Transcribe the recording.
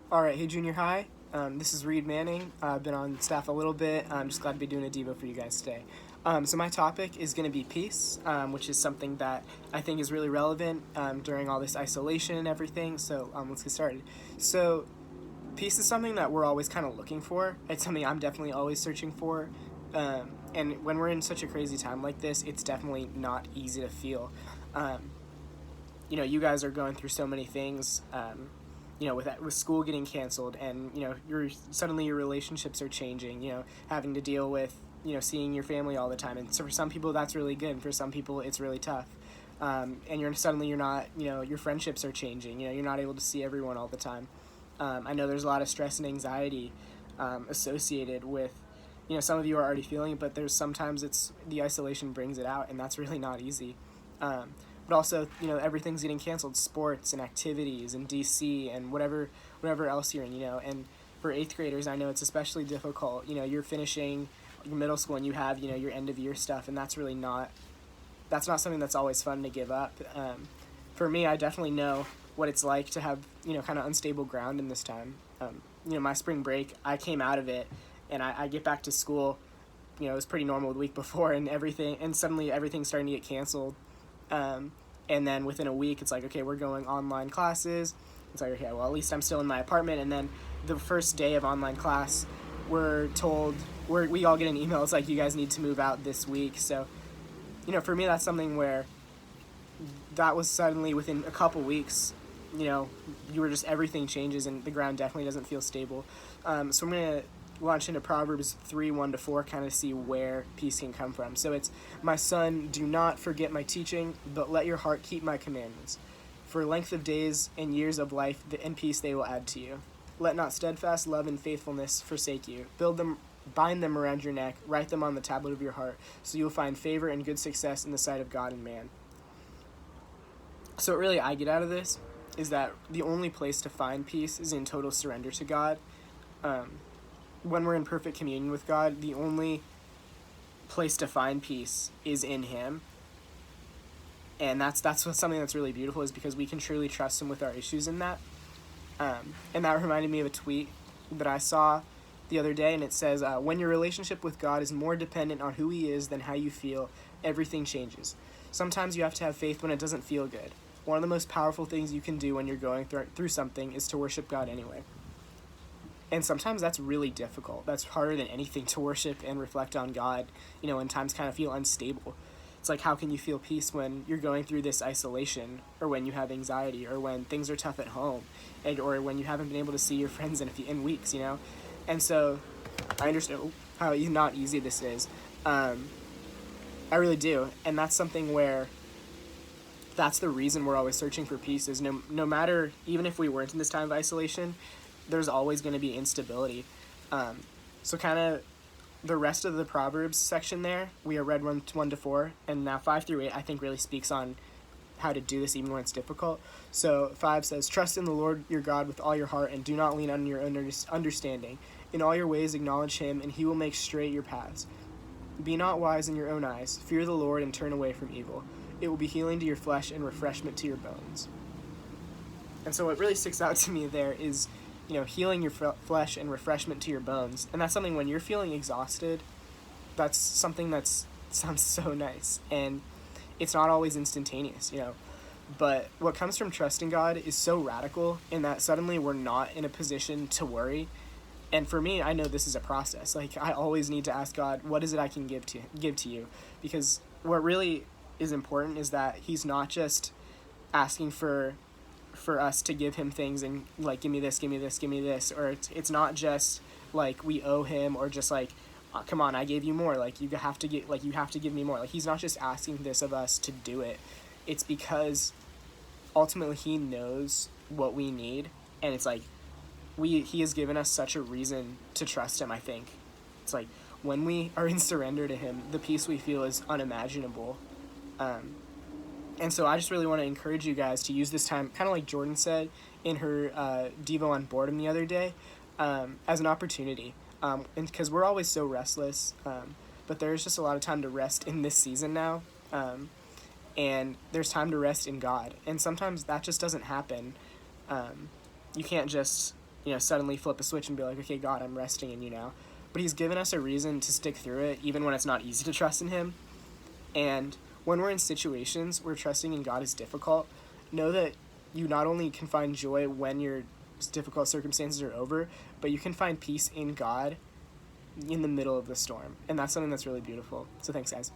All right, hey junior high. This is Reed Manning. I've been on staff a little bit. I'm just glad to be doing a Devo for you guys today. So my topic is going to be peace, which is something that I think is really relevant during all this isolation and everything. So let's get started. So peace is something that we're always kind of looking for. It's something I'm definitely always searching for. And when we're in such a crazy time like this, it's definitely not easy to feel. Um, you guys are going through so many things. With school getting canceled, and suddenly your relationships are changing. Having to deal with seeing your family all the time, and so for some people that's really good. And for some people it's really tough. And you're not your friendships are changing. You're not able to see everyone all the time. I know there's a lot of stress and anxiety associated with some of you are already feeling it, but there's sometimes it's the isolation brings it out, and that's really not easy. But also, everything's getting canceled, sports and activities and DC and whatever else you're in, and for 8th graders, I know it's especially difficult. You're finishing your middle school and you have, your end of year stuff, and that's not something that's always fun to give up. For me, I definitely know what it's like to have, kind of unstable ground in this time. My spring break, I came out of it, and I get back to school. It was pretty normal the week before, and suddenly everything's starting to get canceled. And then within a week, it's like, okay, we're going online classes. It's like, okay, well, at least I'm still in my apartment. And then the first day of online class, we're told, we all get an email. It's like, you guys need to move out this week. So, for me, that's something where that was suddenly within a couple weeks, everything changes and the ground definitely doesn't feel stable. So I'm going to launch into Proverbs 3:1-4, kind of see where peace can come from. So it's, my son, do not forget my teaching, but let your heart keep my commandments. For length of days and years of life and peace they will add to you. Let not steadfast love and faithfulness forsake you. Bind them around your neck, write them on the tablet of your heart, so you will find favor and good success in the sight of God and man. So what really I get out of this is that the only place to find peace is in total surrender to God. When we're in perfect communion with God, the only place to find peace is in Him. And that's something that's really beautiful, is because we can truly trust Him with our issues in that. And that reminded me of a tweet that I saw the other day, and it says, when your relationship with God is more dependent on who He is than how you feel, everything changes. Sometimes you have to have faith when it doesn't feel good. One of the most powerful things you can do when you're going through something is to worship God anyway. And sometimes that's really difficult. That's harder than anything, to worship and reflect on God, when times kind of feel unstable. It's like, how can you feel peace when you're going through this isolation, or when you have anxiety, or when things are tough at home, or when you haven't been able to see your friends in weeks, And so I understand how not easy this is. I really do. And that's something where that's the reason we're always searching for peace, is no matter, even if we weren't in this time of isolation, there's always going to be instability. So kind of the rest of the Proverbs section there, we read 1-4, and now 5-8 I think really speaks on how to do this even when it's difficult. So 5 says, trust in the Lord your God with all your heart, and do not lean on your own understanding. In all your ways acknowledge Him, and He will make straight your paths. Be not wise in your own eyes. Fear the Lord and turn away from evil. It will be healing to your flesh and refreshment to your bones. And so what really sticks out to me there is, healing your flesh and refreshment to your bones. And that's something, when you're feeling exhausted, that's something that sounds so nice. And it's not always instantaneous, But what comes from trusting God is so radical, in that suddenly we're not in a position to worry. And for me, I know this is a process. Like, I always need to ask God, what is it I can give to you? Because what really is important is that He's not just asking for us to give Him things and like, give me this, or it's not just like we owe Him, or just like, come on, I gave you more, like you have to give me more. Like, He's not just asking this of us to do it. It's because ultimately He knows what we need, and it's like He has given us such a reason to trust Him. I think it's like, when we are in surrender to Him, the peace we feel is unimaginable. And so I just really want to encourage you guys to use this time, kind of like Jordan said in her Devo on boredom the other day, as an opportunity. And because we're always so restless, but there's just a lot of time to rest in this season now. And there's time to rest in God. And sometimes that just doesn't happen. You can't just, suddenly flip a switch and be like, okay, God, I'm resting in you now. But he's given us a reason to stick through it, even when it's not easy to trust in him. And when we're in situations where trusting in God is difficult, know that you not only can find joy when your difficult circumstances are over, but you can find peace in God in the middle of the storm. And that's something that's really beautiful. So thanks, guys.